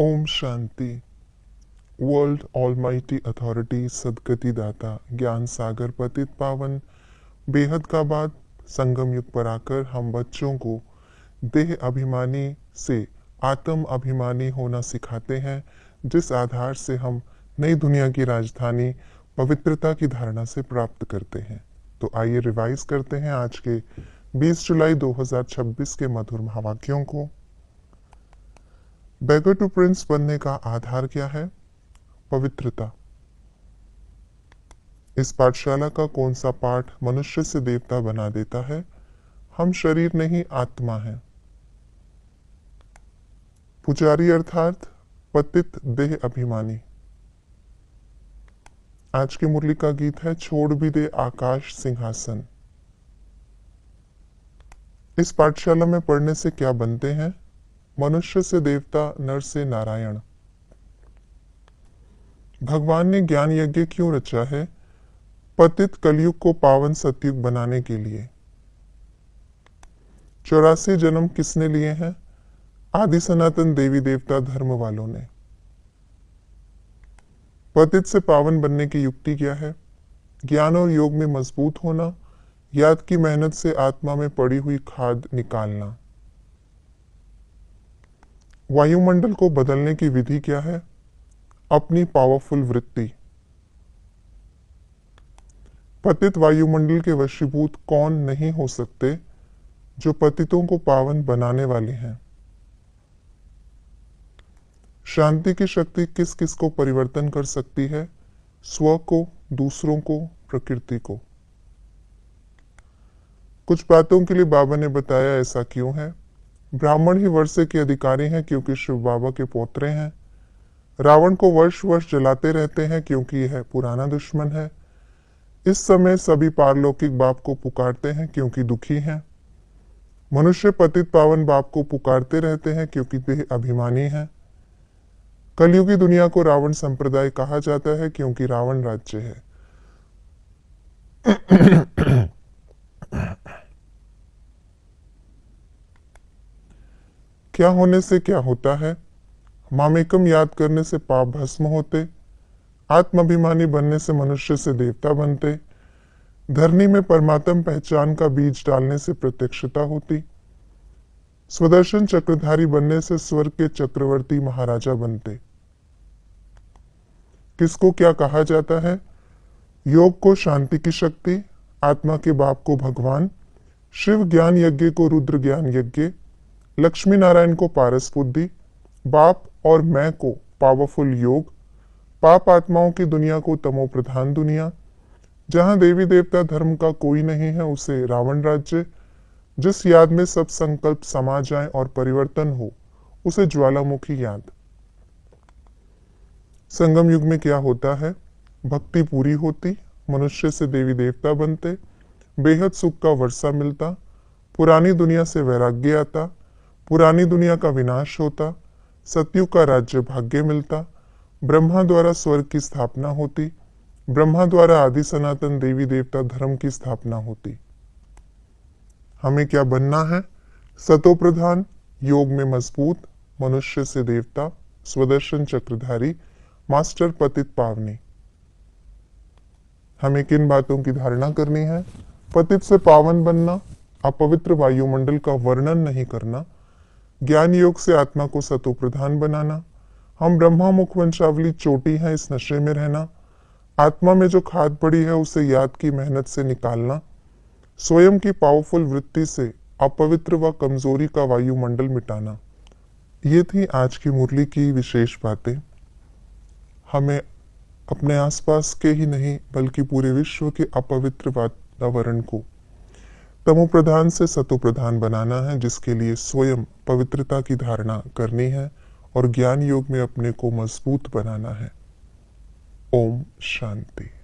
Om Shanti. World almighty authority, सदगति दाता, ज्ञान सागर, पतित पावन, बेहद का बाद संगम युग पर आकर हम बच्चों को देह अभिमानी से आत्म अभिमानी होना सिखाते हैं, जिस आधार से हम नई दुनिया की राजधानी पवित्रता की धारणा से प्राप्त करते हैं। तो आइए रिवाइज करते हैं आज के 20 जुलाई 2026 के मधुर महावाक्यों को। बेगर टू प्रिंस बनने का आधार क्या है? पवित्रता। इस पाठशाला का कौन सा पाठ मनुष्य से देवता बना देता है? हम शरीर नहीं आत्मा है। पुजारी अर्थात पतित देह अभिमानी। आज की मुरली का गीत है छोड़ भी दे आकाश सिंहासन। इस पाठशाला में पढ़ने से क्या बनते हैं? मनुष्य से देवता, नर से नारायण। भगवान ने ज्ञान यज्ञ क्यों रचा है? पतित कलयुग को पावन सतयुग बनाने के लिए। 84 जन्म किसने लिए हैं? आदि सनातन देवी देवता धर्म वालों ने। पतित से पावन बनने की युक्ति क्या है? ज्ञान और योग में मजबूत होना, याद की मेहनत से आत्मा में पड़ी हुई खाद निकालना। वायुमंडल को बदलने की विधि क्या है? अपनी पावरफुल वृत्ति। पतित वायुमंडल के वशीभूत कौन नहीं हो सकते, जो पतितों को पावन बनाने वाले हैं। शांति की शक्ति किस किस को परिवर्तन कर सकती है? स्व को, दूसरों को, प्रकृति को। कुछ बातों के लिए बाबा ने बताया ऐसा क्यों है। ब्राह्मण ही वर्षे के अधिकारी हैं क्योंकि शिव बाबा के पोतरे हैं। रावण को वर्ष वर्ष जलाते रहते हैं क्योंकि यह पुराना दुश्मन है। इस समय सभी पारलौकिक बाप को पुकारते हैं क्योंकि दुखी हैं। मनुष्य पतित पावन बाप को पुकारते रहते हैं क्योंकि देह अभिमानी है। कलयुगी दुनिया को रावण संप्रदाय कहा जाता है क्योंकि रावण राज्य है। क्या होने से क्या होता है? मामेकम याद करने से पाप भस्म होते। आत्माभिमानी बनने से मनुष्य से देवता बनते। धरनी में परमात्म पहचान का बीज डालने से प्रत्यक्षता होती। स्वदर्शन चक्रधारी बनने से स्वर्ग के चक्रवर्ती महाराजा बनते। किसको क्या कहा जाता है? योग को शांति की शक्ति, आत्मा के बाप को भगवान, शिव ज्ञान यज्ञ को रुद्र ज्ञान यज्ञ, लक्ष्मी नारायण को पारस बुद्धि, बाप और मैं को पावरफुल योग, पाप आत्माओं की दुनिया को तमो प्रधान दुनिया, जहां देवी देवता धर्म का कोई नहीं है उसे रावण राज्य, जिस याद में सब संकल्प समा जाए और परिवर्तन हो उसे ज्वालामुखी याद। संगम युग में क्या होता है? भक्ति पूरी होती, मनुष्य से देवी देवता बनते, बेहद सुख का वर्षा मिलता, पुरानी दुनिया से वैराग्य आता, पुरानी दुनिया का विनाश होता, सतयुग का राज्य भाग्य मिलता, ब्रह्मा द्वारा स्वर्ग की स्थापना होती, ब्रह्मा द्वारा आदि सनातन देवी देवता धर्म की स्थापना होती। हमें क्या बनना है? सतो प्रधान, योग में मजबूत, मनुष्य से देवता, स्वदर्शन चक्रधारी, मास्टर पतित पावनी। हमें किन बातों की धारणा करनी है? पतित से पावन बनना, अपवित्र वायुमंडल का वर्णन नहीं करना, ज्ञान योग से आत्मा को सतो प्रधान बनाना, हम ब्रह्मा मुख वंशावली चोटी हैं इस नशे में रहना, आत्मा में जो खाद पड़ी है उसे याद की मेहनत से निकालना, स्वयं की पावरफुल वृत्ति से अपवित्र व कमजोरी का वायुमंडल मिटाना। ये थी आज की मुरली की विशेष बातें। हमें अपने आसपास के ही नहीं बल्कि पूरे विश्व के अपवित्र वातावरण को तमो प्रधान से सतो प्रधान बनाना है, जिसके लिए स्वयं पवित्रता की धारणा करनी है और ज्ञान योग में अपने को मजबूत बनाना है। ओम शांति।